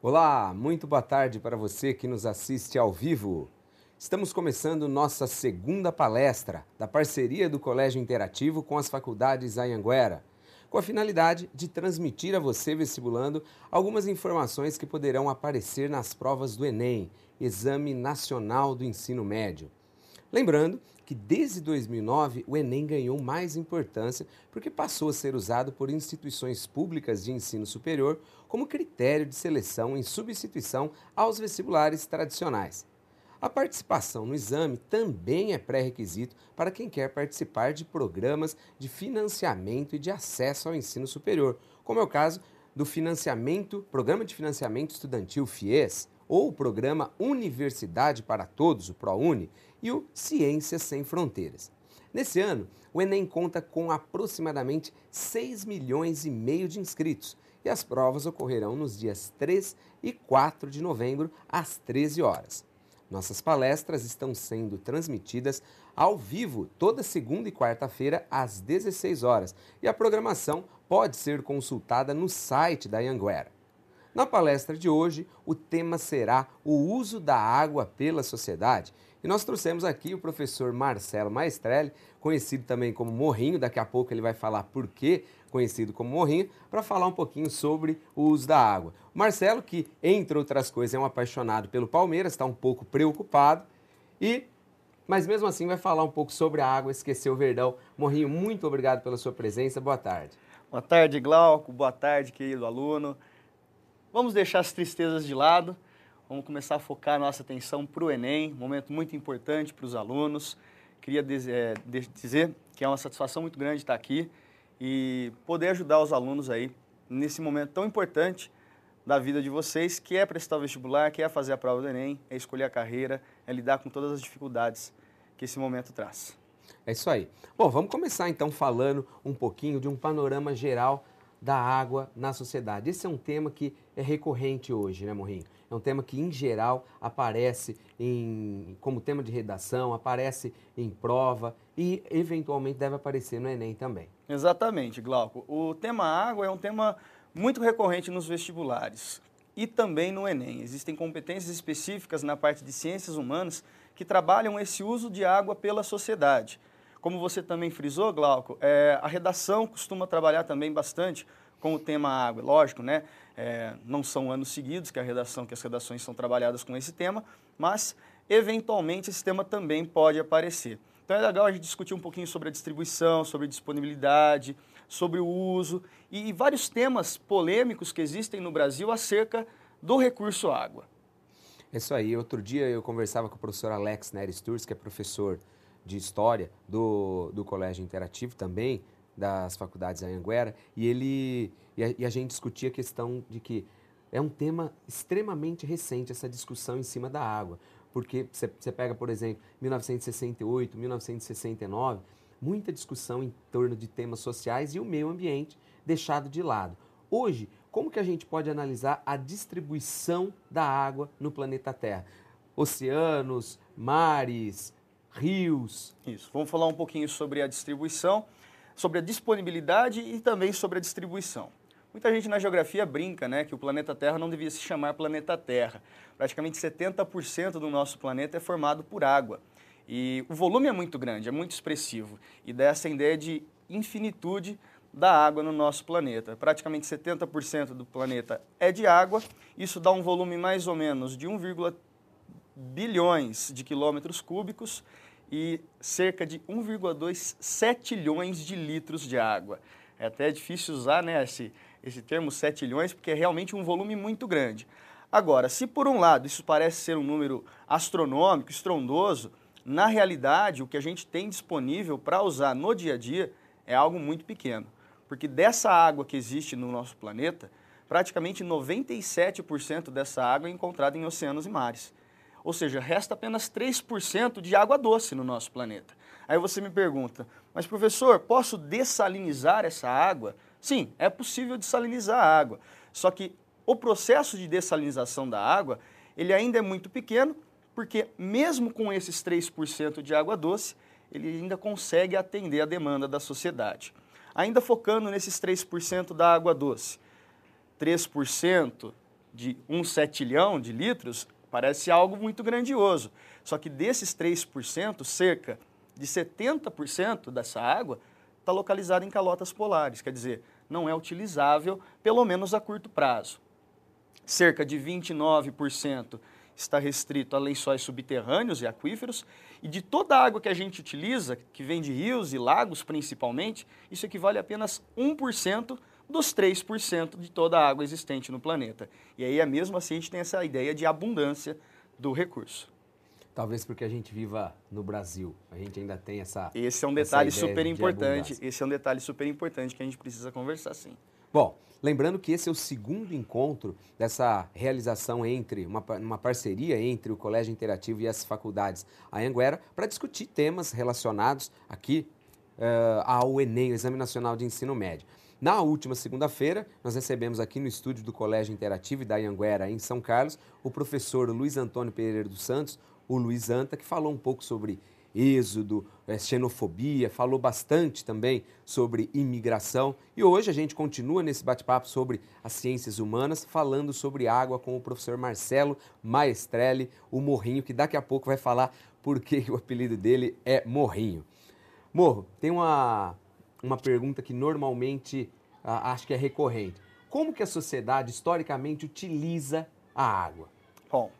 Olá, muito boa tarde para você que nos assiste ao vivo. Estamos começando nossa segunda palestra da parceria do Colégio Interativo com as faculdades Anhanguera, com a finalidade de transmitir a você, vestibulando, algumas informações que poderão aparecer nas provas do Enem, Exame Nacional do Ensino Médio. Lembrando que desde 2009 o Enem ganhou mais importância porque passou a ser usado por instituições públicas de ensino superior como critério de seleção em substituição aos vestibulares tradicionais. A participação no exame também é pré-requisito para quem quer participar de programas de financiamento e de acesso ao ensino superior, como é o caso do Programa de Financiamento Estudantil FIES, ou o Programa Universidade para Todos, o ProUni, e o Ciências Sem Fronteiras. Nesse ano, o Enem conta com aproximadamente 6 milhões e meio de inscritos e as provas ocorrerão nos dias 3 e 4 de novembro, às 13 horas. Nossas palestras estão sendo transmitidas ao vivo toda segunda e quarta-feira, às 16 horas, e a programação pode ser consultada no site da Anhanguera. Na palestra de hoje, o tema será o uso da água pela sociedade. E nós trouxemos aqui o professor Marcelo Maestrelli, conhecido também como Morrinho, daqui a pouco ele vai falar por que conhecido como Morrinho, para falar um pouquinho sobre o uso da água. O Marcelo, que entre outras coisas é um apaixonado pelo Palmeiras, está um pouco preocupado, mas mesmo assim vai falar um pouco sobre a água, esqueceu o Verdão. Morrinho, muito obrigado pela sua presença, boa tarde. Boa tarde, Glauco, boa tarde, querido aluno. Vamos deixar as tristezas de lado, vamos começar a focar a nossa atenção para o Enem, um momento muito importante para os alunos. Queria dizer que é uma satisfação muito grande estar aqui e poder ajudar os alunos aí nesse momento tão importante da vida de vocês, que é prestar o vestibular, que é fazer a prova do Enem, é escolher a carreira, é lidar com todas as dificuldades que esse momento traz. É isso aí. Bom, vamos começar então falando um pouquinho de um panorama geral da água na sociedade. Esse é um tema que é recorrente hoje, né, Morrinho? É um tema que, em geral, aparece como tema de redação, aparece em prova e, eventualmente, deve aparecer no Enem também. Exatamente, Glauco. O tema água é um tema muito recorrente nos vestibulares e também no Enem. Existem competências específicas na parte de ciências humanas que trabalham esse uso de água pela sociedade. Como você também frisou, Glauco, a redação costuma trabalhar também bastante com o tema água. Lógico, né? Não são anos seguidos que as redações são trabalhadas com esse tema, mas eventualmente esse tema também pode aparecer. Então é legal a gente discutir um pouquinho sobre a distribuição, sobre a disponibilidade, sobre o uso e vários temas polêmicos que existem no Brasil acerca do recurso água. É isso aí. Outro dia eu conversava com o professor Alex Neres Turci, que é professor de História do Colégio Interativo também, das faculdades Anhanguera, e a gente discutia a questão de que é um tema extremamente recente essa discussão em cima da água, porque você pega, por exemplo, 1968, 1969, muita discussão em torno de temas sociais e o meio ambiente deixado de lado. Hoje, como que a gente pode analisar a distribuição da água no planeta Terra? Oceanos, mares, rios. Isso, vamos falar um pouquinho sobre a distribuição, sobre a disponibilidade e também sobre a distribuição. Muita gente na geografia brinca, né, que o planeta Terra não devia se chamar planeta Terra. Praticamente 70% do nosso planeta é formado por água. E o volume é muito grande, é muito expressivo. E dá essa ideia de infinitude da água no nosso planeta. Praticamente 70% do planeta é de água. Isso dá um volume mais ou menos de 1,2 bilhões de quilômetros cúbicos e cerca de 1,2 setilhões de litros de água. É até difícil usar, né, esse termo setilhões, porque é realmente um volume muito grande. Agora, se por um lado isso parece ser um número astronômico, estrondoso, na realidade o que a gente tem disponível para usar no dia a dia é algo muito pequeno. Porque dessa água que existe no nosso planeta, praticamente 97% dessa água é encontrada em oceanos e mares. Ou seja, resta apenas 3% de água doce no nosso planeta. Aí você me pergunta, mas professor, posso dessalinizar essa água? Sim, é possível dessalinizar a água. Só que o processo de dessalinização da água, ele ainda é muito pequeno, porque mesmo com esses 3% de água doce, ele ainda consegue atender a demanda da sociedade. Ainda focando nesses 3% da água doce, 3% de 1/7 de litros, parece algo muito grandioso. Só que desses 3%, cerca de 70% dessa água está localizada em calotas polares, quer dizer, não é utilizável, pelo menos a curto prazo. Cerca de 29% está restrito a lençóis subterrâneos e aquíferos, e de toda a água que a gente utiliza, que vem de rios e lagos principalmente, isso equivale a apenas 1% dos 3% de toda a água existente no planeta. E aí, mesmo assim, a gente tem essa ideia de abundância do recurso. Talvez porque a gente viva no Brasil, a gente ainda tem essa. Esse é um detalhe super importante. Esse é um detalhe super importante que a gente precisa conversar, sim. Bom, lembrando que esse é o segundo encontro dessa realização entre uma parceria entre o Colégio Interativo e as faculdades Anhanguera para discutir temas relacionados aqui ao Enem, o Exame Nacional de Ensino Médio. Na última segunda-feira, nós recebemos aqui no estúdio do Colégio Interativo e da Anhanguera, em São Carlos, o professor Luiz Antônio Pereira dos Santos, o Luiz Anta, que falou um pouco sobre êxodo, xenofobia, falou bastante também sobre imigração. E hoje a gente continua nesse bate-papo sobre as ciências humanas, falando sobre água com o professor Marcelo Maestrelli, o Morrinho, que daqui a pouco vai falar por que o apelido dele é Morrinho. Morro, tem uma pergunta que normalmente acho que é recorrente. Como que a sociedade historicamente utiliza a água? Bom,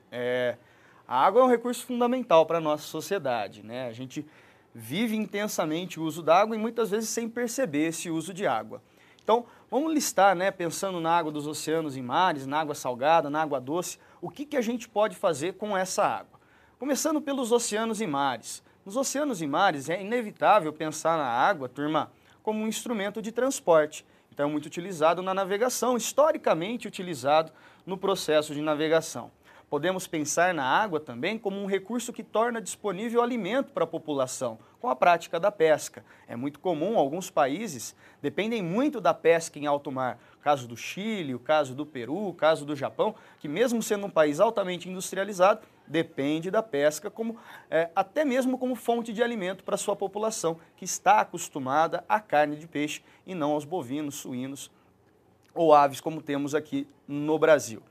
a água é um recurso fundamental para a nossa sociedade, né? A gente vive intensamente o uso da água e muitas vezes sem perceber esse uso de água. Então, vamos listar, né, pensando na água dos oceanos e mares, na água salgada, na água doce, o que a gente pode fazer com essa água? Começando pelos oceanos e mares. Nos oceanos e mares é inevitável pensar na água, turma, como um instrumento de transporte. Então, é muito utilizado na navegação, historicamente utilizado no processo de navegação. Podemos pensar na água também como um recurso que torna disponível alimento para a população, com a prática da pesca. É muito comum, alguns países dependem muito da pesca em alto mar. O caso do Chile, o caso do Peru, o caso do Japão, que mesmo sendo um país altamente industrializado, depende da pesca até mesmo como fonte de alimento para a sua população, que está acostumada à carne de peixe e não aos bovinos, suínos ou aves, como temos aqui no Brasil.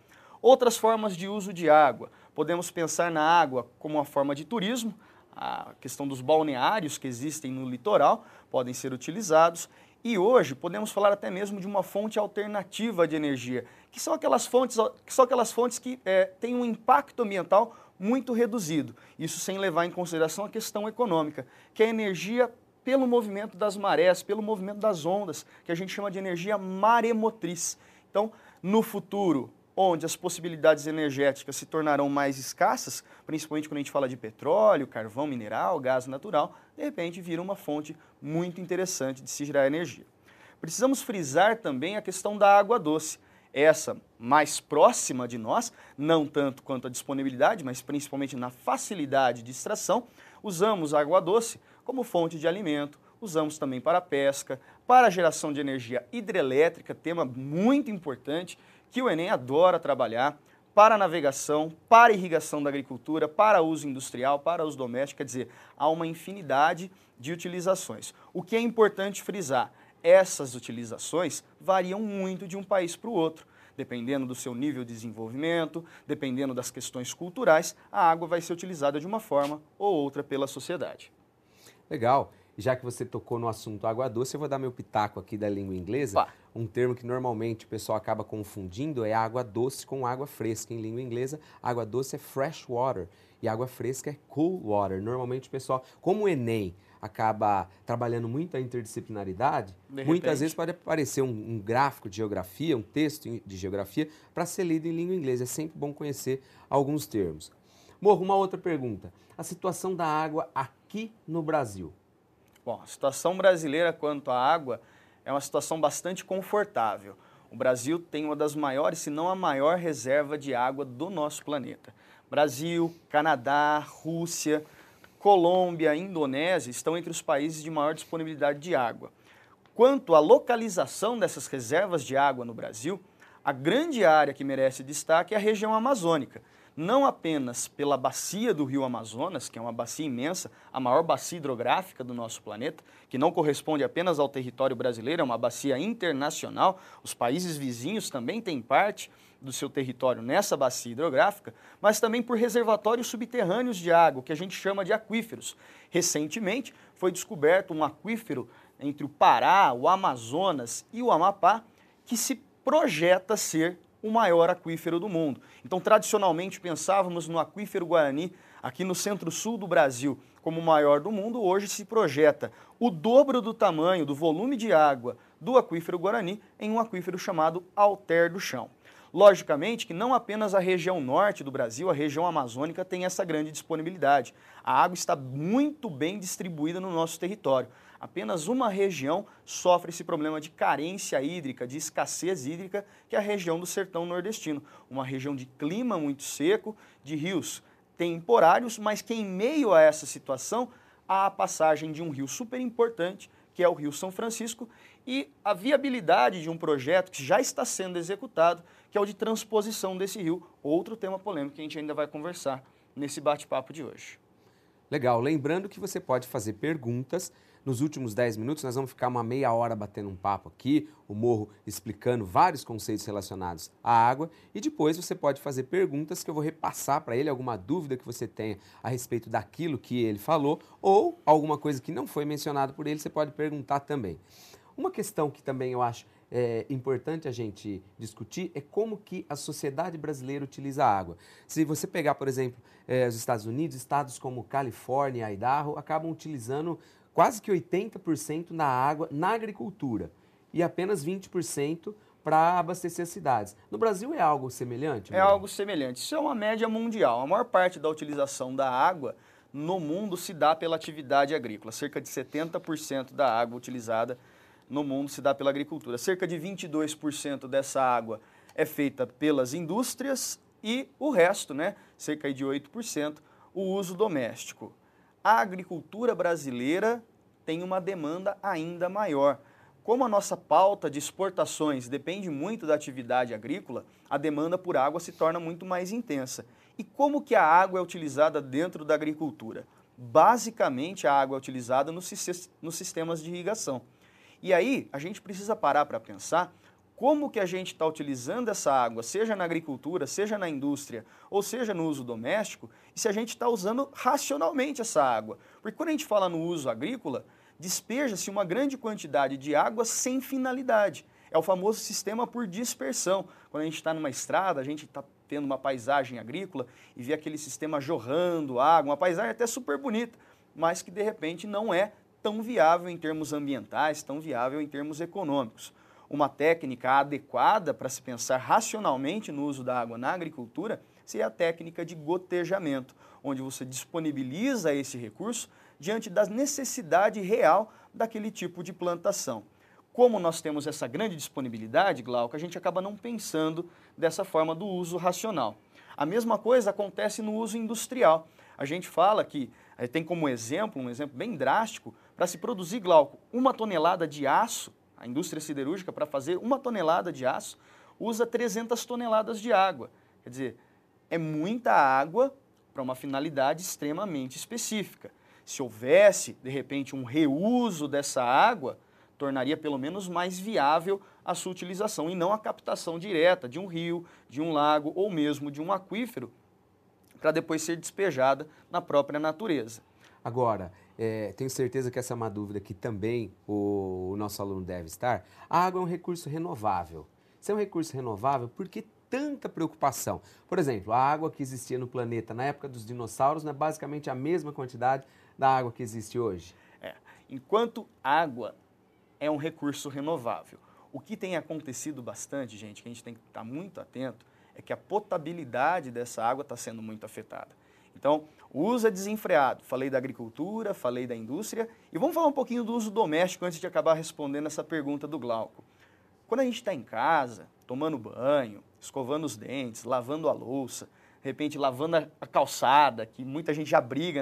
Outras formas de uso de água. Podemos pensar na água como uma forma de turismo, a questão dos balneários que existem no litoral podem ser utilizados. E hoje podemos falar até mesmo de uma fonte alternativa de energia, que são aquelas fontes que têm um impacto ambiental muito reduzido. Isso sem levar em consideração a questão econômica, que é a energia pelo movimento das marés, pelo movimento das ondas, que a gente chama de energia maremotriz. Então, no futuro, onde as possibilidades energéticas se tornarão mais escassas, principalmente quando a gente fala de petróleo, carvão mineral, gás natural, de repente vira uma fonte muito interessante de se gerar energia. Precisamos frisar também a questão da água doce. Essa mais próxima de nós, não tanto quanto a disponibilidade, mas principalmente na facilidade de extração, usamos a água doce como fonte de alimento, usamos também para a pesca, para a geração de energia hidrelétrica, tema muito importante, que o Enem adora trabalhar, para a navegação, para a irrigação da agricultura, para uso industrial, para uso doméstico, quer dizer, há uma infinidade de utilizações. O que é importante frisar, essas utilizações variam muito de um país para o outro. Dependendo do seu nível de desenvolvimento, dependendo das questões culturais, a água vai ser utilizada de uma forma ou outra pela sociedade. Legal. Já que você tocou no assunto água doce, eu vou dar meu pitaco aqui da língua inglesa. Pá. Um termo que normalmente o pessoal acaba confundindo é água doce com água fresca. Em língua inglesa, água doce é fresh water e água fresca é cool water. Normalmente o pessoal, como o Enem acaba trabalhando muito a interdisciplinaridade, muitas vezes pode aparecer um gráfico de geografia, um texto de geografia, para ser lido em língua inglesa. É sempre bom conhecer alguns termos. Morro, uma outra pergunta. A situação da água aqui no Brasil. Bom, a situação brasileira quanto à água é uma situação bastante confortável. O Brasil tem uma das maiores, se não a maior reserva de água do nosso planeta. Brasil, Canadá, Rússia, Colômbia, Indonésia estão entre os países de maior disponibilidade de água. Quanto à localização dessas reservas de água no Brasil, a grande área que merece destaque é a região amazônica. não apenas pela bacia do rio Amazonas, que é uma bacia imensa, a maior bacia hidrográfica do nosso planeta, que não corresponde apenas ao território brasileiro, é uma bacia internacional, os países vizinhos também têm parte do seu território nessa bacia hidrográfica, mas também por reservatórios subterrâneos de água, que a gente chama de aquíferos. Recentemente foi descoberto um aquífero entre o Pará, o Amazonas e o Amapá, que se projeta ser o maior aquífero do mundo. Então, tradicionalmente, pensávamos no aquífero Guarani, aqui no centro-sul do Brasil, como o maior do mundo. Hoje se projeta o dobro do tamanho, do volume de água do aquífero Guarani em um aquífero chamado Alter do Chão. Logicamente que não apenas a região norte do Brasil, a região amazônica, tem essa grande disponibilidade. A água está muito bem distribuída no nosso território. Apenas uma região sofre esse problema de carência hídrica, de escassez hídrica, que é a região do sertão nordestino. Uma região de clima muito seco, de rios temporários, mas que em meio a essa situação há a passagem de um rio super importante, que é o Rio São Francisco, e a viabilidade de um projeto que já está sendo executado, que é o de transposição desse rio, outro tema polêmico que a gente ainda vai conversar nesse bate-papo de hoje. Legal, lembrando que você pode fazer perguntas. Nos últimos 10 minutos nós vamos ficar uma meia hora batendo um papo aqui, o Morro explicando vários conceitos relacionados à água, e depois você pode fazer perguntas que eu vou repassar para ele, alguma dúvida que você tenha a respeito daquilo que ele falou, ou alguma coisa que não foi mencionado por ele, você pode perguntar também. Uma questão que também eu acho importante a gente discutir é como que a sociedade brasileira utiliza a água. Se você pegar, por exemplo, os Estados Unidos, estados como Califórnia e Idaho acabam utilizando quase que 80% da água na agricultura e apenas 20% para abastecer as cidades. No Brasil é algo semelhante? É algo semelhante. Isso é uma média mundial. A maior parte da utilização da água no mundo se dá pela atividade agrícola. Cerca de 70% da água utilizada no mundo se dá pela agricultura. Cerca de 22% dessa água é feita pelas indústrias e o resto, cerca de 8%, o uso doméstico. A agricultura brasileira tem uma demanda ainda maior. Como a nossa pauta de exportações depende muito da atividade agrícola, a demanda por água se torna muito mais intensa. E como que a água é utilizada dentro da agricultura? Basicamente, a água é utilizada nos sistemas de irrigação. E aí, a gente precisa parar para pensar como que a gente está utilizando essa água, seja na agricultura, seja na indústria, ou seja no uso doméstico, e se a gente está usando racionalmente essa água. Porque quando a gente fala no uso agrícola, despeja-se uma grande quantidade de água sem finalidade. É o famoso sistema por dispersão. Quando a gente está numa estrada, a gente está tendo uma paisagem agrícola e vê aquele sistema jorrando água, uma paisagem até super bonita, mas que de repente não é tão viável em termos ambientais, tão viável em termos econômicos. Uma técnica adequada para se pensar racionalmente no uso da água na agricultura seria a técnica de gotejamento, onde você disponibiliza esse recurso diante da necessidade real daquele tipo de plantação. Como nós temos essa grande disponibilidade, Glauco, a gente acaba não pensando dessa forma do uso racional. A mesma coisa acontece no uso industrial. A gente fala que tem como exemplo, um exemplo bem drástico, para se produzir, Glauco, 1 tonelada de aço, a indústria siderúrgica, para fazer 1 tonelada de aço, usa 300 toneladas de água. Quer dizer, é muita água para uma finalidade extremamente específica. Se houvesse, de repente, um reuso dessa água, tornaria pelo menos mais viável a sua utilização e não a captação direta de um rio, de um lago ou mesmo de um aquífero para depois ser despejada na própria natureza. Agora, tenho certeza que essa é uma dúvida que também o nosso aluno deve estar. A água é um recurso renovável. Se é um recurso renovável, por que tanta preocupação? Por exemplo, a água que existia no planeta na época dos dinossauros não é basicamente a mesma quantidade da água que existe hoje? Enquanto água é um recurso renovável, o que tem acontecido bastante, gente, que a gente tem que estar muito atento, é que a potabilidade dessa água está sendo muito afetada. Então, o uso é desenfreado. Falei da agricultura, falei da indústria, e vamos falar um pouquinho do uso doméstico antes de acabar respondendo essa pergunta do Glauco. Quando a gente está em casa, tomando banho, escovando os dentes, lavando a louça, de repente lavando a calçada, que muita gente já briga,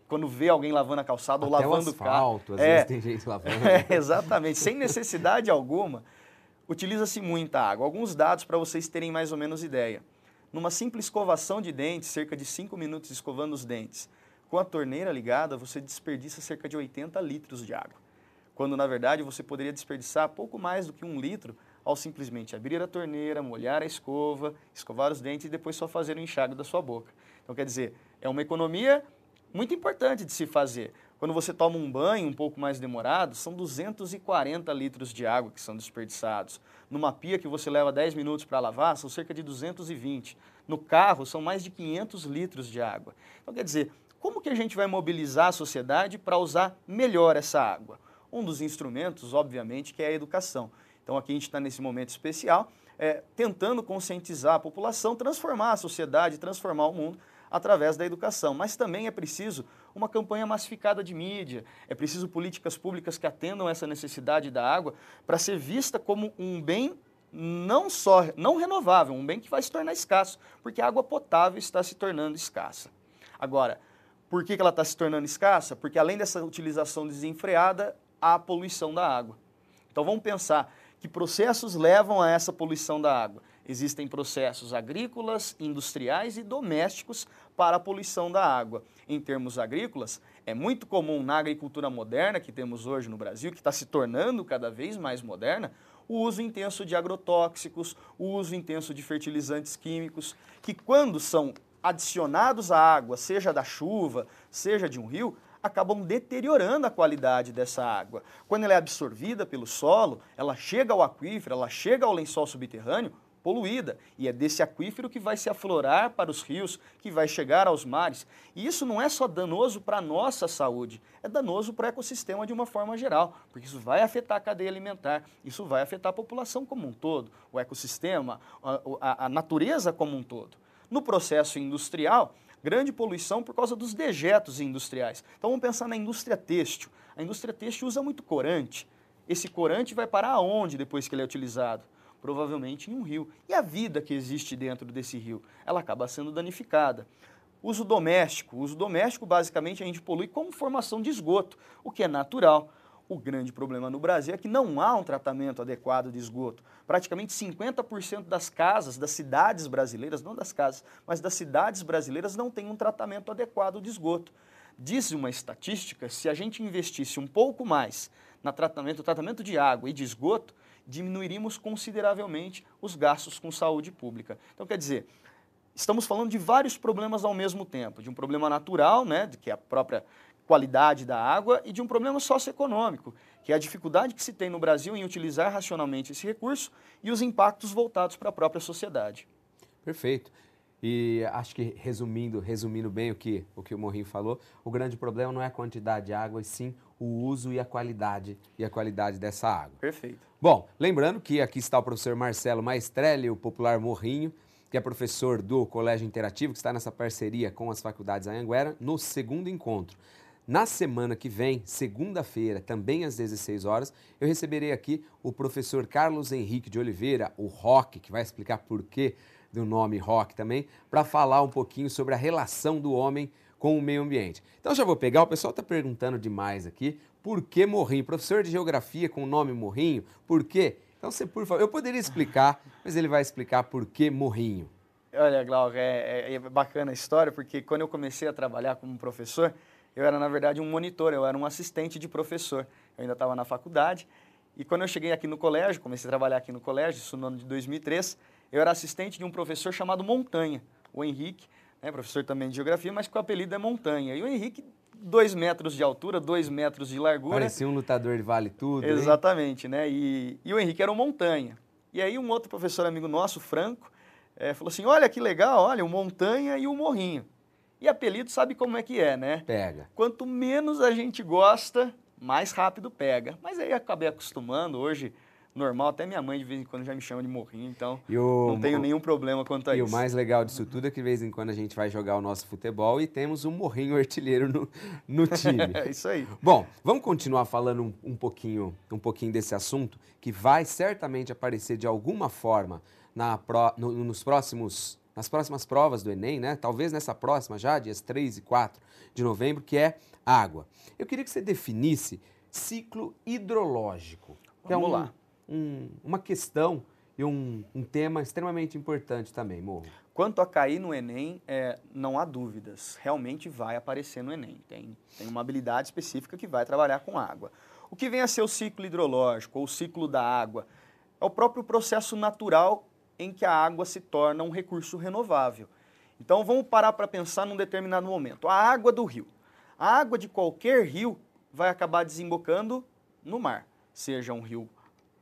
quando vê alguém lavando a calçada ou lavando o carro. Às vezes tem gente lavando. Exatamente, sem necessidade alguma, utiliza-se muita água. Alguns dados para vocês terem mais ou menos ideia. Numa simples escovação de dentes, cerca de 5 minutos escovando os dentes, com a torneira ligada, você desperdiça cerca de 80 litros de água. Quando, na verdade, você poderia desperdiçar pouco mais do que 1 litro ao simplesmente abrir a torneira, molhar a escova, escovar os dentes e depois só fazer o enxágue da sua boca. Então, quer dizer, é uma economia muito importante de se fazer. Quando você toma um banho um pouco mais demorado, são 240 litros de água que são desperdiçados. Numa pia que você leva 10 minutos para lavar, são cerca de 220. No carro, são mais de 500 litros de água. Então, quer dizer, como que a gente vai mobilizar a sociedade para usar melhor essa água? Um dos instrumentos, obviamente, que é a educação. Então, aqui a gente está nesse momento especial, tentando conscientizar a população, transformar a sociedade, transformar o mundo através da educação. Mas também é preciso uma campanha massificada de mídia, é preciso políticas públicas que atendam essa necessidade da água para ser vista como um bem não renovável, um bem que vai se tornar escasso, porque a água potável está se tornando escassa. Agora, por que ela está se tornando escassa? Porque além dessa utilização desenfreada, há a poluição da água. Então vamos pensar que processos levam a essa poluição da água. Existem processos agrícolas, industriais e domésticos para a poluição da água. Em termos agrícolas, é muito comum na agricultura moderna que temos hoje no Brasil, que está se tornando cada vez mais moderna, o uso intenso de agrotóxicos, o uso intenso de fertilizantes químicos, que quando são adicionados à água, seja da chuva, seja de um rio, acabam deteriorando a qualidade dessa água. Quando ela é absorvida pelo solo, ela chega ao aquífero, ela chega ao lençol subterrâneo poluída. E é desse aquífero que vai se aflorar para os rios, que vai chegar aos mares. E isso não é só danoso para a nossa saúde, é danoso para o ecossistema de uma forma geral, porque isso vai afetar a cadeia alimentar, isso vai afetar a população como um todo, o ecossistema, a natureza como um todo. No processo industrial, grande poluição por causa dos dejetos industriais. Então vamos pensar na indústria têxtil. A indústria têxtil usa muito corante. Esse corante vai parar aonde depois que ele é utilizado? Provavelmente em um rio. E a vida que existe dentro desse rio? Ela acaba sendo danificada. Uso doméstico. Uso doméstico, basicamente, a gente polui com formação de esgoto, o que é natural. O grande problema no Brasil é que não há um tratamento adequado de esgoto. Praticamente 50% das casas, das cidades brasileiras, não das casas, mas das cidades brasileiras não tem um tratamento adequado de esgoto. Diz uma estatística, se a gente investisse um pouco mais no tratamento de água e de esgoto, diminuiríamos consideravelmente os gastos com saúde pública. Então, quer dizer, estamos falando de vários problemas ao mesmo tempo, de um problema natural, né, que é a própria qualidade da água, e de um problema socioeconômico, que é a dificuldade que se tem no Brasil em utilizar racionalmente esse recurso e os impactos voltados para a própria sociedade. Perfeito. E acho que resumindo bem o que o Morrinho falou, o grande problema não é a quantidade de água, e sim o uso e a qualidade dessa água. Perfeito. Bom, lembrando que aqui está o professor Marcelo Maestrelli, o popular Morrinho, que é professor do Colégio Interativo, que está nessa parceria com as faculdades Anhanguera, no segundo encontro. Na semana que vem, segunda-feira, também às 16 horas, eu receberei aqui o professor Carlos Henrique de Oliveira, o Roque, que vai explicar por que do nome Roque também, para falar um pouquinho sobre a relação do homem com o meio ambiente. Então já vou pegar, o pessoal está perguntando demais aqui, por que Morrinho? Professor de Geografia com o nome Morrinho, por quê? Então você, por favor, eu poderia explicar, mas ele vai explicar por que Morrinho. Olha, Glauco, é bacana a história, porque quando eu comecei a trabalhar como professor, eu era, na verdade, um monitor, eu era um assistente de professor. Eu ainda estava na faculdade, e quando eu cheguei aqui no colégio, comecei a trabalhar aqui no colégio, isso no ano de 2003, eu era assistente de um professor chamado Montanha, o Henrique, né, professor também de Geografia, mas com o apelido é Montanha. E o Henrique, 2 metros de altura, 2 metros de largura. Parecia um lutador de vale tudo. Exatamente, né? E o Henrique era um Montanha. E aí um outro professor amigo nosso, Franco, falou assim, olha que legal, olha, o Montanha e o Morrinho. E apelido sabe como é que é, né? Pega. Quanto menos a gente gosta, mais rápido pega. Mas aí acabei acostumando, hoje, normal, até minha mãe de vez em quando já me chama de Morrinho, então não tenho nenhum problema quanto a isso. E o mais legal disso tudo é que de vez em quando a gente vai jogar o nosso futebol e temos um Morrinho artilheiro no time. É isso aí. Bom, vamos continuar falando um pouquinho desse assunto, que vai certamente aparecer de alguma forma nas próximas provas do Enem, né? Talvez nessa próxima já, dias 3 e 4 de novembro, que é água. Eu queria que você definisse ciclo hidrológico, que Vamos lá. Uma questão e um tema extremamente importante também, Morro. Quanto a cair no Enem, não há dúvidas, realmente vai aparecer no Enem. Tem uma habilidade específica que vai trabalhar com água. O que vem a ser o ciclo hidrológico ou o ciclo da água? É o próprio processo natural em que a água se torna um recurso renovável. Então vamos parar para pensar num determinado momento. A água do rio. A água de qualquer rio vai acabar desembocando no mar, seja um rio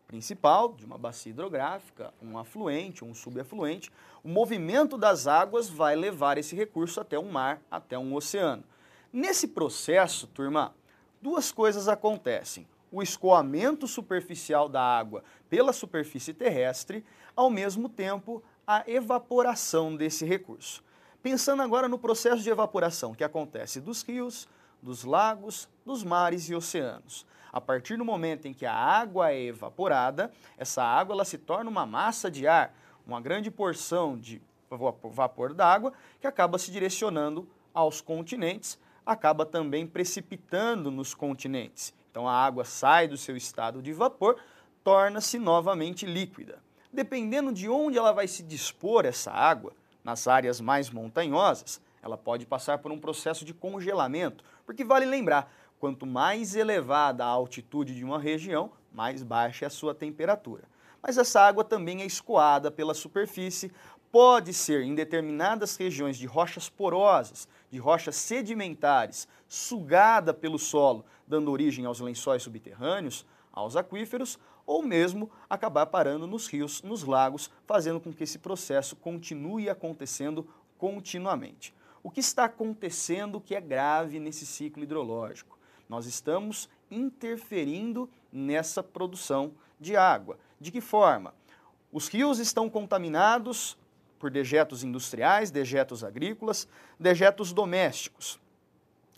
principal, de uma bacia hidrográfica, um afluente, um subafluente. O movimento das águas vai levar esse recurso até um mar, até um oceano. Nesse processo, turma, duas coisas acontecem. O escoamento superficial da água pela superfície terrestre, ao mesmo tempo a evaporação desse recurso. Pensando agora no processo de evaporação que acontece dos rios, dos lagos, dos mares e oceanos. A partir do momento em que a água é evaporada, essa água ela se torna uma massa de ar, uma grande porção de vapor d'água que acaba se direcionando aos continentes, acaba também precipitando nos continentes. Então a água sai do seu estado de vapor, torna-se novamente líquida. Dependendo de onde ela vai se dispor essa água, nas áreas mais montanhosas, ela pode passar por um processo de congelamento, porque vale lembrar, quanto mais elevada a altitude de uma região, mais baixa é a sua temperatura. Mas essa água também é escoada pela superfície, pode ser em determinadas regiões de rochas porosas, de rochas sedimentares, sugada pelo solo, dando origem aos lençóis subterrâneos, aos aquíferos, ou mesmo acabar parando nos rios, nos lagos, fazendo com que esse processo continue acontecendo continuamente. O que está acontecendo que é grave nesse ciclo hidrológico? Nós estamos interferindo nessa produção de água. De que forma? Os rios estão contaminados por dejetos industriais, dejetos agrícolas, dejetos domésticos.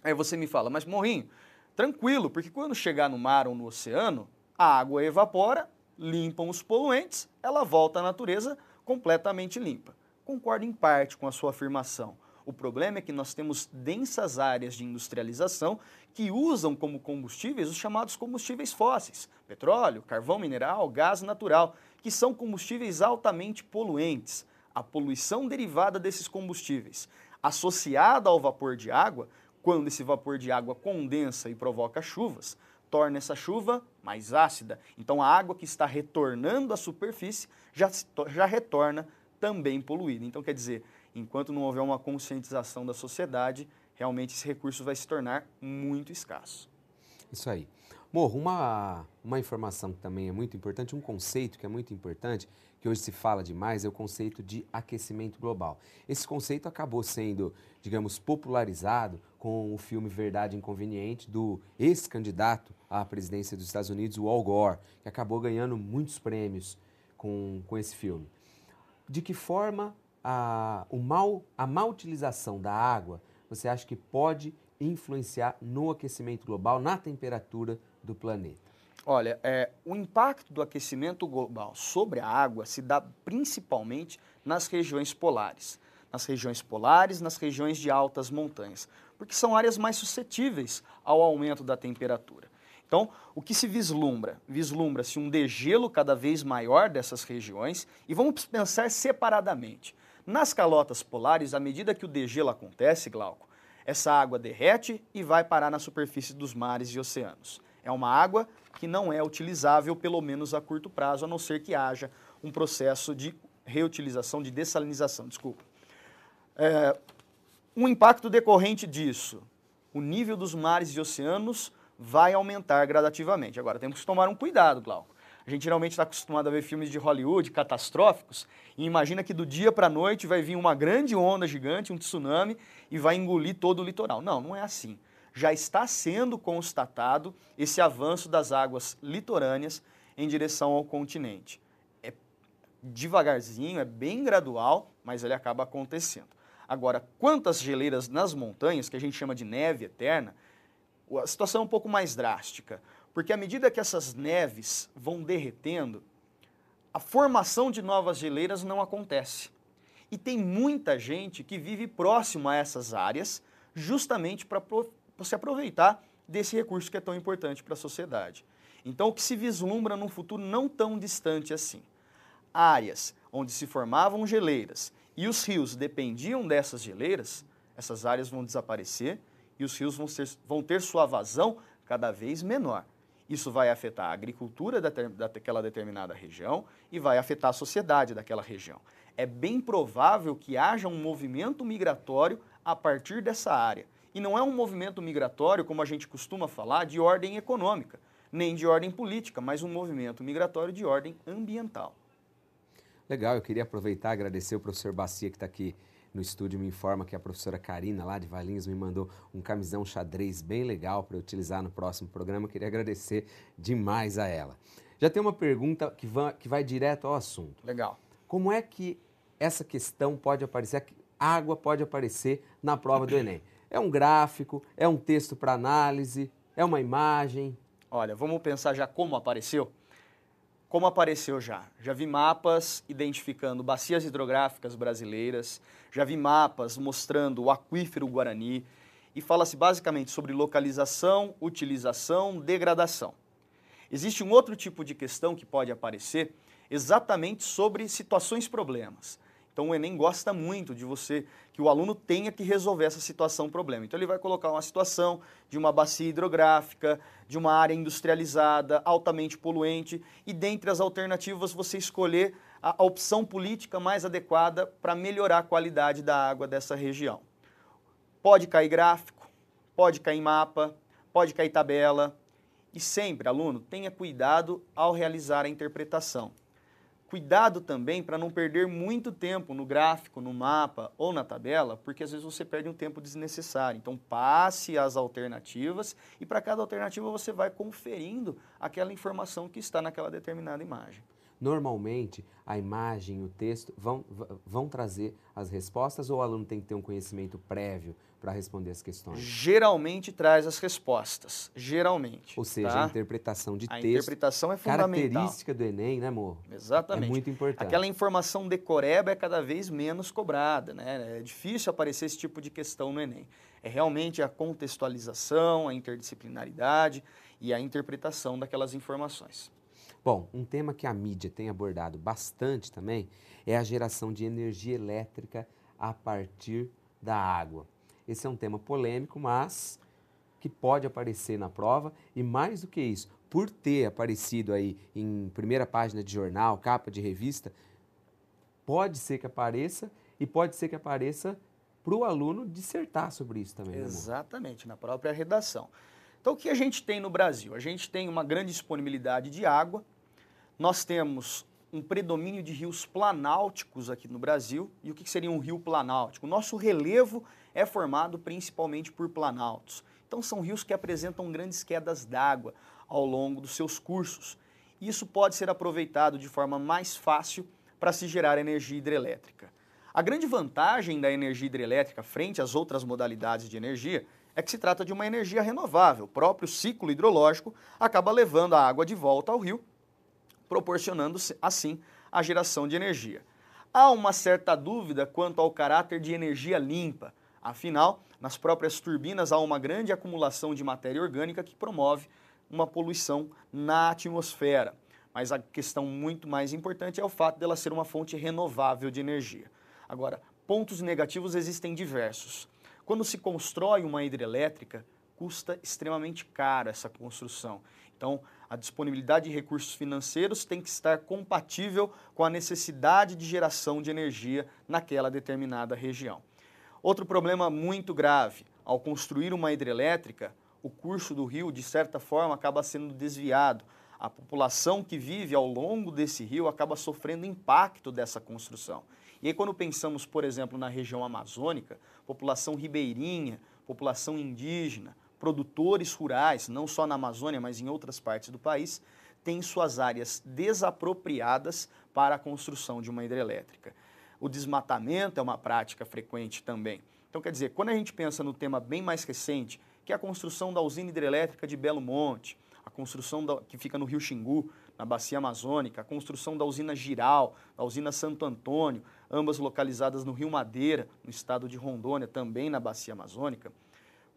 Aí você me fala, mas Morrinho, tranquilo, porque quando chegar no mar ou no oceano, a água evapora, limpam os poluentes, ela volta à natureza completamente limpa. Concordo em parte com a sua afirmação. O problema é que nós temos densas áreas de industrialização que usam como combustíveis os chamados combustíveis fósseis, petróleo, carvão mineral, gás natural, que são combustíveis altamente poluentes. A poluição derivada desses combustíveis, associada ao vapor de água, quando esse vapor de água condensa e provoca chuvas, torna essa chuva mais ácida. Então a água que está retornando à superfície já retorna também poluída. Então quer dizer, enquanto não houver uma conscientização da sociedade, realmente esse recurso vai se tornar muito escasso. Isso aí. Morro, uma informação que também é muito importante, um conceito que é muito importante, que hoje se fala demais, é o conceito de aquecimento global. Esse conceito acabou sendo, digamos, popularizado com o filme Verdade Inconveniente do ex-candidato à presidência dos Estados Unidos, o Al Gore, que acabou ganhando muitos prêmios com esse filme. De que forma a má utilização da água você acha que pode influenciar no aquecimento global, na temperatura do planeta? Olha, o impacto do aquecimento global sobre a água se dá principalmente nas regiões polares. Nas regiões de altas montanhas, porque são áreas mais suscetíveis ao aumento da temperatura. Então, o que se vislumbra? Vislumbra-se um degelo cada vez maior dessas regiões e vamos pensar separadamente. Nas calotas polares, à medida que o degelo acontece, Glauco, essa água derrete e vai parar na superfície dos mares e oceanos. É uma água que não é utilizável, pelo menos a curto prazo, a não ser que haja um processo de reutilização, de dessalinização, desculpa. Um impacto decorrente disso, o nível dos mares e oceanos vai aumentar gradativamente. Agora, temos que tomar um cuidado, Glauco. A gente geralmente está acostumado a ver filmes de Hollywood catastróficos e imagina que do dia para a noite vai vir uma grande onda gigante, um tsunami, e vai engolir todo o litoral. Não, não é assim. Já está sendo constatado esse avanço das águas litorâneas em direção ao continente. É devagarzinho, é bem gradual, mas ele acaba acontecendo. Agora, quantas geleiras nas montanhas, que a gente chama de neve eterna, a situação é um pouco mais drástica, porque à medida que essas neves vão derretendo, a formação de novas geleiras não acontece. E tem muita gente que vive próximo a essas áreas justamente para se aproveitar desse recurso que é tão importante para a sociedade. Então, o que se vislumbra num futuro não tão distante assim? Áreas onde se formavam geleiras e os rios dependiam dessas geleiras, essas áreas vão desaparecer e os rios vão ter sua vazão cada vez menor. Isso vai afetar a agricultura daquela determinada região e vai afetar a sociedade daquela região. É bem provável que haja um movimento migratório a partir dessa área. E não é um movimento migratório, como a gente costuma falar, de ordem econômica, nem de ordem política, mas um movimento migratório de ordem ambiental. Legal, eu queria aproveitar e agradecer o professor Bacia que está aqui no estúdio, me informa que a professora Karina, lá de Valinhos, me mandou um camisão xadrez bem legal para utilizar no próximo programa. Eu queria agradecer demais a ela. Já tem uma pergunta que vai direto ao assunto. Legal. Como é que essa questão pode aparecer, a água pode aparecer na prova do Enem? É um gráfico, é um texto para análise, é uma imagem? Olha, vamos pensar já como apareceu? Como apareceu já? Já vi mapas identificando bacias hidrográficas brasileiras, já vi mapas mostrando o aquífero Guarani e fala-se basicamente sobre localização, utilização, degradação. Existe um outro tipo de questão que pode aparecer exatamente sobre situações-problemas. Então o Enem gosta muito de que o aluno tenha que resolver essa situação-problema. Então ele vai colocar uma situação de uma bacia hidrográfica, de uma área industrializada, altamente poluente, e dentre as alternativas você escolher a opção política mais adequada para melhorar a qualidade da água dessa região. Pode cair gráfico, pode cair mapa, pode cair tabela, e sempre, aluno, tenha cuidado ao realizar a interpretação. Cuidado também para não perder muito tempo no gráfico, no mapa ou na tabela, porque às vezes você perde um tempo desnecessário. Então passe as alternativas e para cada alternativa você vai conferindo aquela informação que está naquela determinada imagem. Normalmente, a imagem e o texto vão trazer as respostas ou o aluno tem que ter um conhecimento prévio para responder as questões? Geralmente traz as respostas, geralmente. Ou seja, tá? a interpretação de texto, interpretação é fundamental. característica do Enem, né, amor? Exatamente. É muito importante. Aquela informação decoreba é cada vez menos cobrada, né? É difícil aparecer esse tipo de questão no Enem. É realmente a contextualização, a interdisciplinaridade e a interpretação daquelas informações. Bom, um tema que a mídia tem abordado bastante também é a geração de energia elétrica a partir da água. Esse é um tema polêmico, mas que pode aparecer na prova e mais do que isso, por ter aparecido aí em primeira página de jornal, capa de revista, pode ser que apareça e pode ser que apareça para o aluno dissertar sobre isso também. Exatamente, na própria redação. Então, o que a gente tem no Brasil? A gente tem uma grande disponibilidade de água, nós temos um predomínio de rios planálticos aqui no Brasil. E o que seria um rio planáltico? O nosso relevo é formado principalmente por planaltos. Então, são rios que apresentam grandes quedas d'água ao longo dos seus cursos. Isso pode ser aproveitado de forma mais fácil para se gerar energia hidrelétrica. A grande vantagem da energia hidrelétrica frente às outras modalidades de energia é que se trata de uma energia renovável. O próprio ciclo hidrológico acaba levando a água de volta ao rio, proporcionando assim a geração de energia. Há uma certa dúvida quanto ao caráter de energia limpa. Afinal, nas próprias turbinas há uma grande acumulação de matéria orgânica que promove uma poluição na atmosfera. Mas a questão muito mais importante é o fato dela ser uma fonte renovável de energia. Agora, pontos negativos existem diversos. Quando se constrói uma hidrelétrica, custa extremamente caro essa construção. Então, a disponibilidade de recursos financeiros tem que estar compatível com a necessidade de geração de energia naquela determinada região. Outro problema muito grave, ao construir uma hidrelétrica, o curso do rio, de certa forma, acaba sendo desviado. A população que vive ao longo desse rio acaba sofrendo impacto dessa construção. E aí, quando pensamos, por exemplo, na região amazônica, população ribeirinha, população indígena, produtores rurais, não só na Amazônia, mas em outras partes do país, têm suas áreas desapropriadas para a construção de uma hidrelétrica. O desmatamento é uma prática frequente também. Então, quer dizer, quando a gente pensa no tema bem mais recente, que é a construção da usina hidrelétrica de Belo Monte, a construção que fica no Rio Xingu, na bacia amazônica, a construção da usina Giral, da usina Santo Antônio, ambas localizadas no Rio Madeira, no estado de Rondônia, também na bacia amazônica.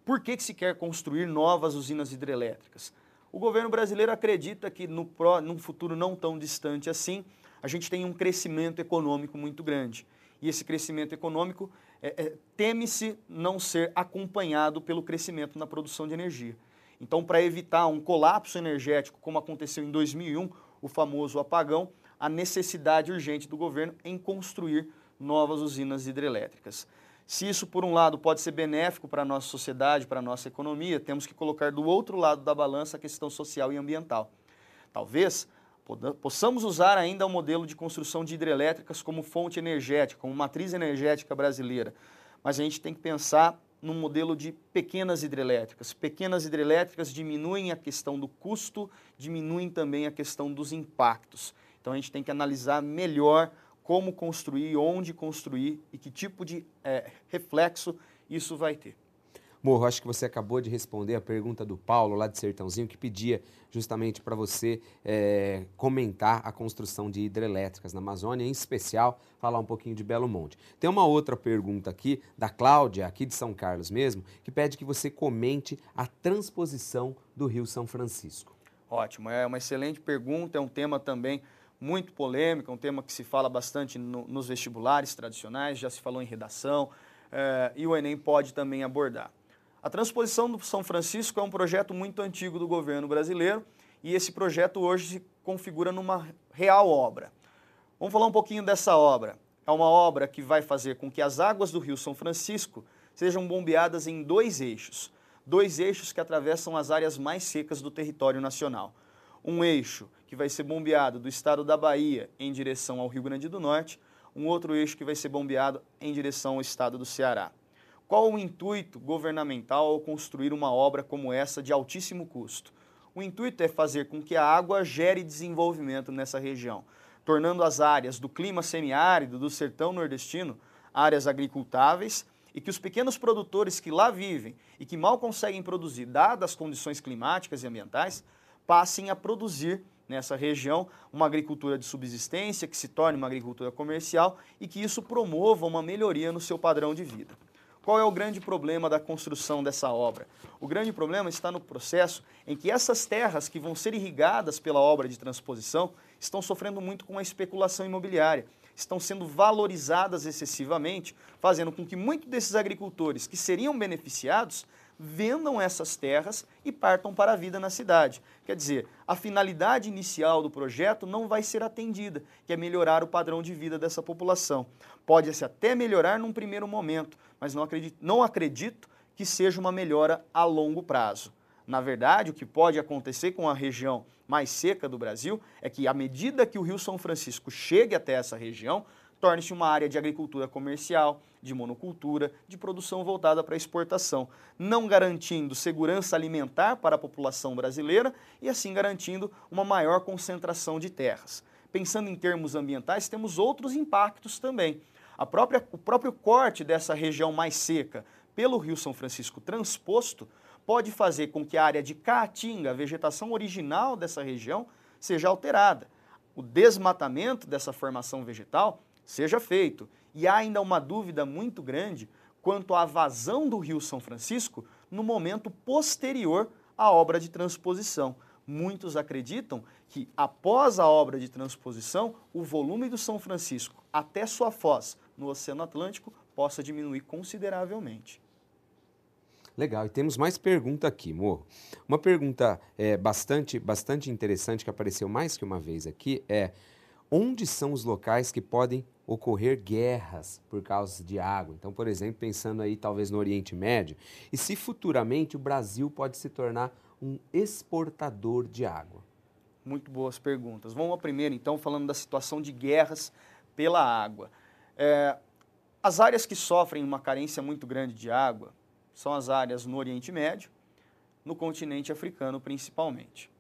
Por que se quer construir novas usinas hidrelétricas? O governo brasileiro acredita que num futuro não tão distante assim, a gente tem um crescimento econômico muito grande. e esse crescimento econômico teme-se não ser acompanhado pelo crescimento na produção de energia. Então, para evitar um colapso energético, como aconteceu em 2001, o famoso apagão, a necessidade urgente do governo em construir novas usinas hidrelétricas. Se isso, por um lado, pode ser benéfico para a nossa sociedade, para a nossa economia, temos que colocar do outro lado da balança a questão social e ambiental. Talvez possamos usar ainda o modelo de construção de hidrelétricas como fonte energética, como matriz energética brasileira, mas a gente tem que pensar num modelo de pequenas hidrelétricas. Pequenas hidrelétricas diminuem a questão do custo, diminuem também a questão dos impactos. Então a gente tem que analisar melhor como construir, onde construir e que tipo de reflexo isso vai ter. Morro, acho que você acabou de responder a pergunta do Paulo, lá de Sertãozinho, que pedia justamente para você comentar a construção de hidrelétricas na Amazônia, em especial falar um pouquinho de Belo Monte. Tem uma outra pergunta aqui, da Cláudia, aqui de São Carlos mesmo, que pede que você comente a transposição do Rio São Francisco. Ótimo, é uma excelente pergunta, é um tema também muito polêmico, é um tema que se fala bastante nos vestibulares tradicionais, já se falou em redação, e o Enem pode também abordar. A transposição do São Francisco é um projeto muito antigo do governo brasileiro e esse projeto hoje se configura numa real obra. Vamos falar um pouquinho dessa obra. É uma obra que vai fazer com que as águas do Rio São Francisco sejam bombeadas em dois eixos que atravessam as áreas mais secas do território nacional. Um eixo que vai ser bombeado do estado da Bahia em direção ao Rio Grande do Norte, um outro eixo que vai ser bombeado em direção ao estado do Ceará. Qual o intuito governamental ao construir uma obra como essa de altíssimo custo? O intuito é fazer com que a água gere desenvolvimento nessa região, tornando as áreas do clima semiárido do sertão nordestino áreas agricultáveis e que os pequenos produtores que lá vivem e que mal conseguem produzir, dadas as condições climáticas e ambientais, passem a produzir nessa região uma agricultura de subsistência, que se torne uma agricultura comercial e que isso promova uma melhoria no seu padrão de vida. Qual é o grande problema da construção dessa obra? O grande problema está no processo em que essas terras que vão ser irrigadas pela obra de transposição estão sofrendo muito com a especulação imobiliária, estão sendo valorizadas excessivamente, fazendo com que muitos desses agricultores que seriam beneficiados vendam essas terras e partam para a vida na cidade. Quer dizer, a finalidade inicial do projeto não vai ser atendida, que é melhorar o padrão de vida dessa população. Pode-se até melhorar num primeiro momento, mas não acredito que seja uma melhora a longo prazo. Na verdade, o que pode acontecer com a região mais seca do Brasil é que, à medida que o Rio São Francisco chegue até essa região, torne-se uma área de agricultura comercial, de monocultura, de produção voltada para a exportação, não garantindo segurança alimentar para a população brasileira e assim garantindo uma maior concentração de terras. Pensando em termos ambientais, temos outros impactos também. O próprio corte dessa região mais seca pelo Rio São Francisco transposto pode fazer com que a área de caatinga, a vegetação original dessa região, seja alterada. O desmatamento dessa formação vegetal seja feito. E há ainda uma dúvida muito grande quanto à vazão do Rio São Francisco no momento posterior à obra de transposição. Muitos acreditam que, após a obra de transposição, o volume do São Francisco até sua foz no Oceano Atlântico possa diminuir consideravelmente. Legal, e temos mais pergunta aqui, Morro. Uma pergunta bastante interessante que apareceu mais que uma vez aqui é: onde são os locais que podem ocorrer guerras por causa de água? Então, por exemplo, pensando aí talvez no Oriente Médio, e se futuramente o Brasil pode se tornar um exportador de água? Muito boas perguntas. Vamos à primeira, então, falando da situação de guerras pela água. As áreas que sofrem uma carência muito grande de água são as áreas no Oriente Médio, no continente africano principalmente.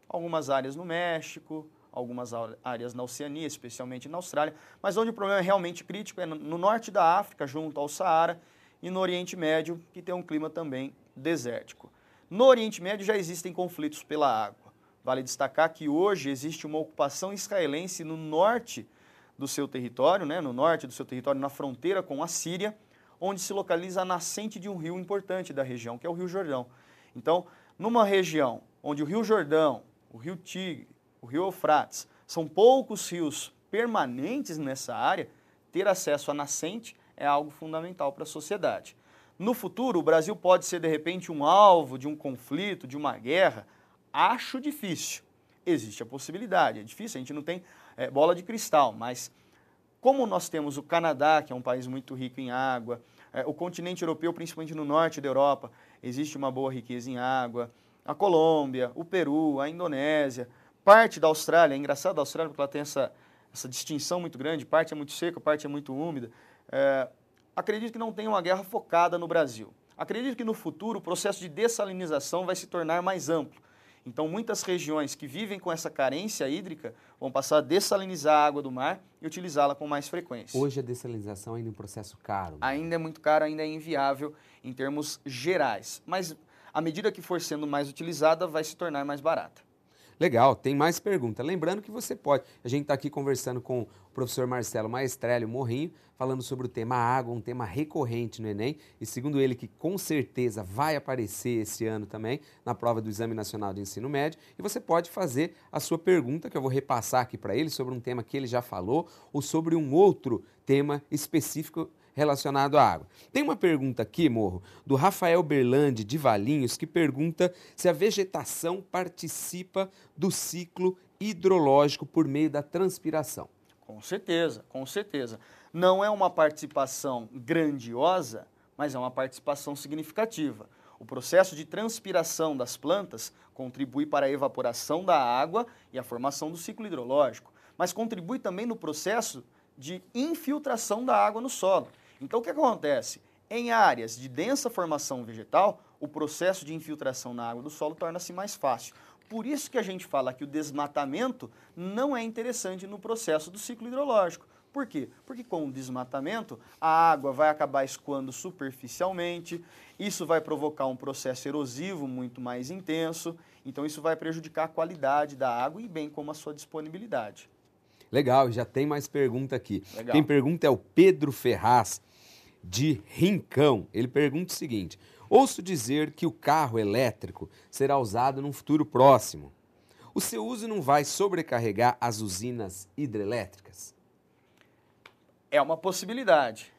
Algumas áreas no México, algumas áreas na Oceania, especialmente na Austrália, mas onde o problema é realmente crítico é no norte da África, junto ao Saara, e no Oriente Médio, que tem um clima também desértico. No Oriente Médio já existem conflitos pela água. Vale destacar que hoje existe uma ocupação israelense no norte do seu território, na fronteira com a Síria, onde se localiza a nascente de um rio importante da região, que é o Rio Jordão. Então, numa região onde o Rio Jordão, o Rio Tigre, o Rio Eufrates, são poucos rios permanentes nessa área, ter acesso à nascente é algo fundamental para a sociedade. No futuro, o Brasil pode ser, de repente, um alvo de um conflito, de uma guerra? Acho difícil. Existe a possibilidade, é difícil, a gente não tem bola de cristal, mas como nós temos o Canadá, que é um país muito rico em água, o continente europeu, principalmente no norte da Europa, existe uma boa riqueza em água, a Colômbia, o Peru, a Indonésia, parte da Austrália, é engraçado a Austrália porque ela tem essa distinção muito grande, parte é muito seca, parte é muito úmida. Acredito que não tenha uma guerra focada no Brasil. Acredito que no futuro o processo de dessalinização vai se tornar mais amplo. Então, muitas regiões que vivem com essa carência hídrica vão passar a dessalinizar a água do mar e utilizá-la com mais frequência. Hoje a dessalinização ainda é um processo caro. Ainda é muito caro, ainda é inviável em termos gerais. Mas, à medida que for sendo mais utilizada, vai se tornar mais barata. Legal, tem mais pergunta. Lembrando que você pode. A gente está aqui conversando com o professor Marcelo Maestrelli Morrinho, falando sobre o tema água, um tema recorrente no Enem, e segundo ele, que com certeza vai aparecer esse ano também na prova do Exame Nacional de Ensino Médio. E você pode fazer a sua pergunta, que eu vou repassar aqui para ele, sobre um tema que ele já falou, ou sobre um outro tema específico relacionado à água. Tem uma pergunta aqui, Morro, do Rafael Berlandi de Valinhos, que pergunta se a vegetação participa do ciclo hidrológico por meio da transpiração. Com certeza, com certeza. Não é uma participação grandiosa, mas é uma participação significativa. O processo de transpiração das plantas contribui para a evaporação da água e a formação do ciclo hidrológico, mas contribui também no processo de infiltração da água no solo. Então, o que acontece? Em áreas de densa formação vegetal, o processo de infiltração na água do solo torna-se mais fácil. Por isso que a gente fala que o desmatamento não é interessante no processo do ciclo hidrológico. Por quê? Porque com o desmatamento, a água vai acabar escoando superficialmente, isso vai provocar um processo erosivo muito mais intenso, então isso vai prejudicar a qualidade da água e bem como a sua disponibilidade. Legal, já tem mais pergunta aqui. Legal. Quem pergunta é o Pedro Ferraz, de Rincão. Ele pergunta o seguinte: ouço dizer que o carro elétrico será usado num futuro próximo. O seu uso não vai sobrecarregar as usinas hidrelétricas? É uma possibilidade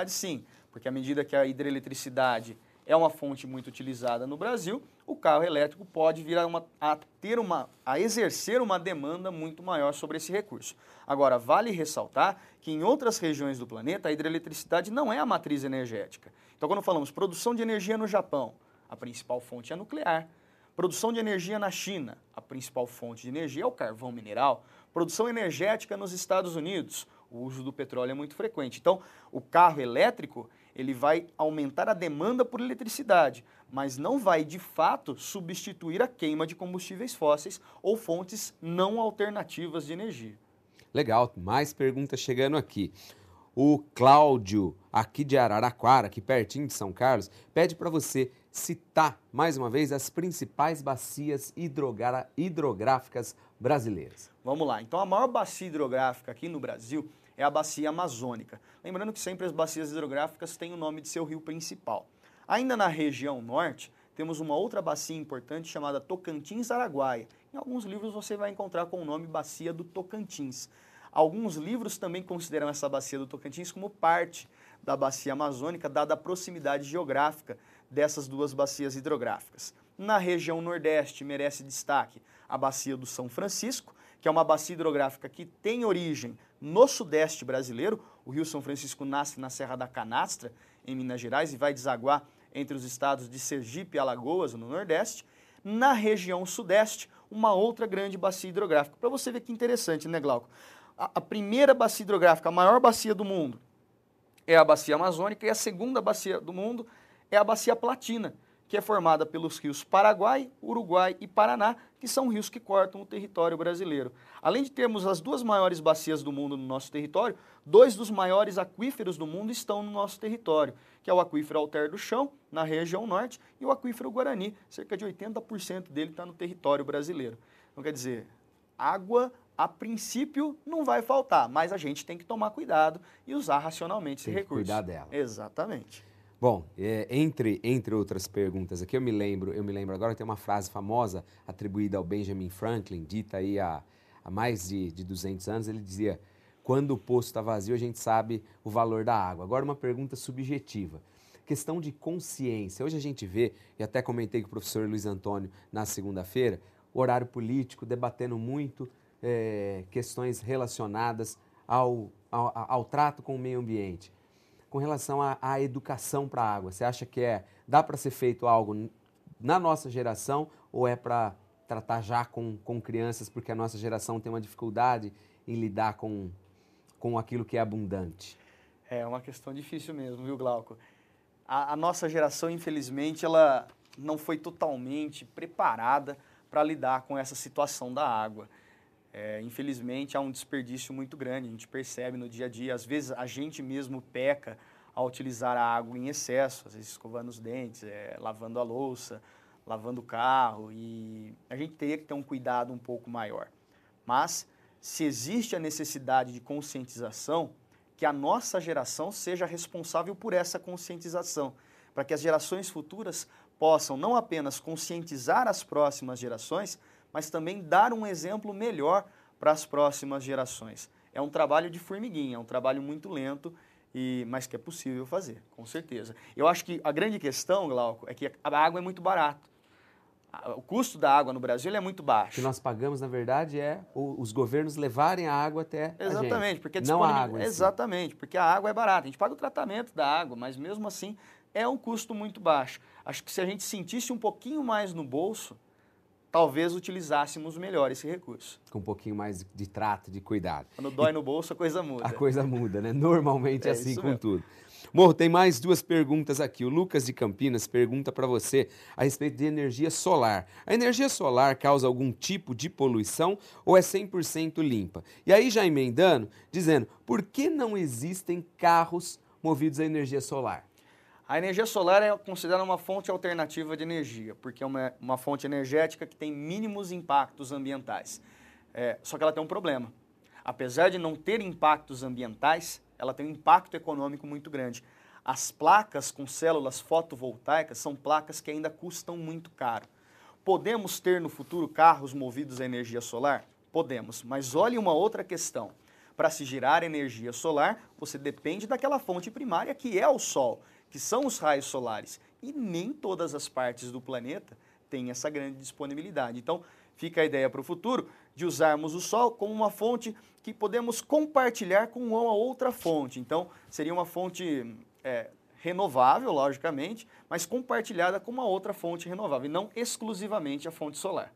sim, porque à medida que a hidroeletricidade é uma fonte muito utilizada no Brasil, o carro elétrico pode vir a exercer uma demanda muito maior sobre esse recurso. Agora, vale ressaltar que em outras regiões do planeta a hidroeletricidade não é a matriz energética. Então, quando falamos produção de energia no Japão, a principal fonte é nuclear. Produção de energia na China, a principal fonte de energia é o carvão mineral. Produção energética nos Estados Unidos, o uso do petróleo é muito frequente. Então, o carro elétrico, ele vai aumentar a demanda por eletricidade, mas não vai, de fato, substituir a queima de combustíveis fósseis ou fontes não alternativas de energia. Legal, mais perguntas chegando aqui. O Cláudio, aqui de Araraquara, aqui pertinho de São Carlos, pede para você citar, mais uma vez, as principais bacias hidrográficas brasileiras. Vamos lá. Então, a maior bacia hidrográfica aqui no Brasil é a Bacia Amazônica. Lembrando que sempre as bacias hidrográficas têm o nome de seu rio principal. Ainda na região norte, temos uma outra bacia importante chamada Tocantins-Araguaia. Em alguns livros você vai encontrar com o nome Bacia do Tocantins. Alguns livros também consideram essa bacia do Tocantins como parte da bacia amazônica, dada a proximidade geográfica dessas duas bacias hidrográficas. Na região nordeste merece destaque a bacia do São Francisco, que é uma bacia hidrográfica que tem origem no sudeste brasileiro. O rio São Francisco nasce na Serra da Canastra, em Minas Gerais, e vai desaguar entre os estados de Sergipe e Alagoas, no nordeste. Na região sudeste, uma outra grande bacia hidrográfica. Para você ver que interessante, né, Glauco? A primeira bacia hidrográfica, a maior bacia do mundo, é a Bacia Amazônica, e a segunda bacia do mundo é a Bacia Platina, que é formada pelos rios Paraguai, Uruguai e Paraná, que são rios que cortam o território brasileiro. Além de termos as duas maiores bacias do mundo no nosso território, dois dos maiores aquíferos do mundo estão no nosso território, que é o aquífero Alter do Chão, na região norte, e o aquífero Guarani, cerca de 80% dele está no território brasileiro. Então, quer dizer, água, a princípio, não vai faltar, mas a gente tem que tomar cuidado e usar racionalmente esse recurso. Cuidar dela. Exatamente. Bom, entre outras perguntas aqui, eu me lembro agora, tem uma frase famosa atribuída ao Benjamin Franklin, dita aí há mais de 200 anos, ele dizia: quando o poço está vazio, a gente sabe o valor da água. Agora, uma pergunta subjetiva. Questão de consciência. Hoje a gente vê, e até comentei com o professor Luiz Antônio na segunda-feira, o horário político debatendo muito questões relacionadas ao trato com o meio ambiente. Com relação à educação para a água, você acha que dá para ser feito algo na nossa geração ou é para tratar já com crianças, porque a nossa geração tem uma dificuldade em lidar com aquilo que é abundante? É uma questão difícil mesmo, viu, Glauco? A nossa geração, infelizmente, ela não foi totalmente preparada para lidar com essa situação da água. Infelizmente, há um desperdício muito grande, a gente percebe no dia a dia. Às vezes, a gente mesmo peca ao utilizar a água em excesso, às vezes escovando os dentes, lavando a louça, lavando o carro, e a gente teria que ter um cuidado um pouco maior. Mas, se existe a necessidade de conscientização, que a nossa geração seja responsável por essa conscientização, para que as gerações futuras possam não apenas conscientizar as próximas gerações, mas também dar um exemplo melhor para as próximas gerações. É um trabalho de formiguinha, é um trabalho muito lento, mas que é possível fazer, com certeza. Eu acho que a grande questão, Glauco, é que a água é muito barata. O custo da água no Brasil é muito baixo. O que nós pagamos, na verdade, é os governos levarem a água até exatamente, a gente, porque não a água em si. Exatamente, porque a água é barata. A gente paga o tratamento da água, mas mesmo assim é um custo muito baixo. Acho que se a gente sentisse um pouquinho mais no bolso, talvez utilizássemos melhor esse recurso. Com um pouquinho mais de trato, de cuidado. Quando dói no bolso, a coisa muda. A coisa muda, né? Normalmente é assim com mesmo. tudo. Morro, tem mais duas perguntas aqui. O Lucas de Campinas pergunta para você a respeito de energia solar. A energia solar causa algum tipo de poluição ou é 100% limpa? E aí já emendando, dizendo, por que não existem carros movidos a energia solar? A energia solar é considerada uma fonte alternativa de energia, porque é uma fonte energética que tem mínimos impactos ambientais. Só que ela tem um problema. Apesar de não ter impactos ambientais, ela tem um impacto econômico muito grande. As placas com células fotovoltaicas são placas que ainda custam muito caro. Podemos ter no futuro carros movidos a energia solar? Podemos, mas olhe uma outra questão. Para se gerar energia solar, você depende daquela fonte primária que é o Sol, que são os raios solares. E nem todas as partes do planeta têm essa grande disponibilidade. Então, fica a ideia para o futuro de usarmos o Sol como uma fonte que podemos compartilhar com uma outra fonte. Então, seria uma fonte renovável, logicamente, mas compartilhada com uma outra fonte renovável, e não exclusivamente a fonte solar.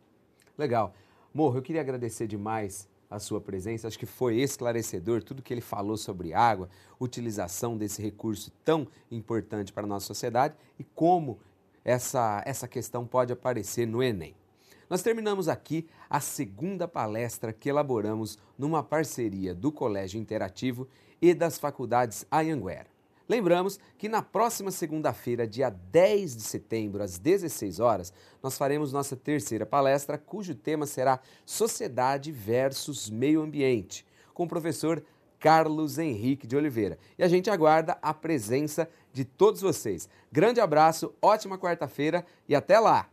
Legal. Morro, eu queria agradecer demais a sua presença, acho que foi esclarecedor tudo que ele falou sobre água, utilização desse recurso tão importante para a nossa sociedade e como essa questão pode aparecer no Enem. Nós terminamos aqui a segunda palestra que elaboramos numa parceria do Colégio Interativo e das faculdades Anhanguera. Lembramos que na próxima segunda-feira, dia 10 de setembro, às 16 horas, nós faremos nossa terceira palestra, cujo tema será Sociedade versus Meio Ambiente, com o professor Carlos Henrique de Oliveira. E a gente aguarda a presença de todos vocês. Grande abraço, ótima quarta-feira e até lá!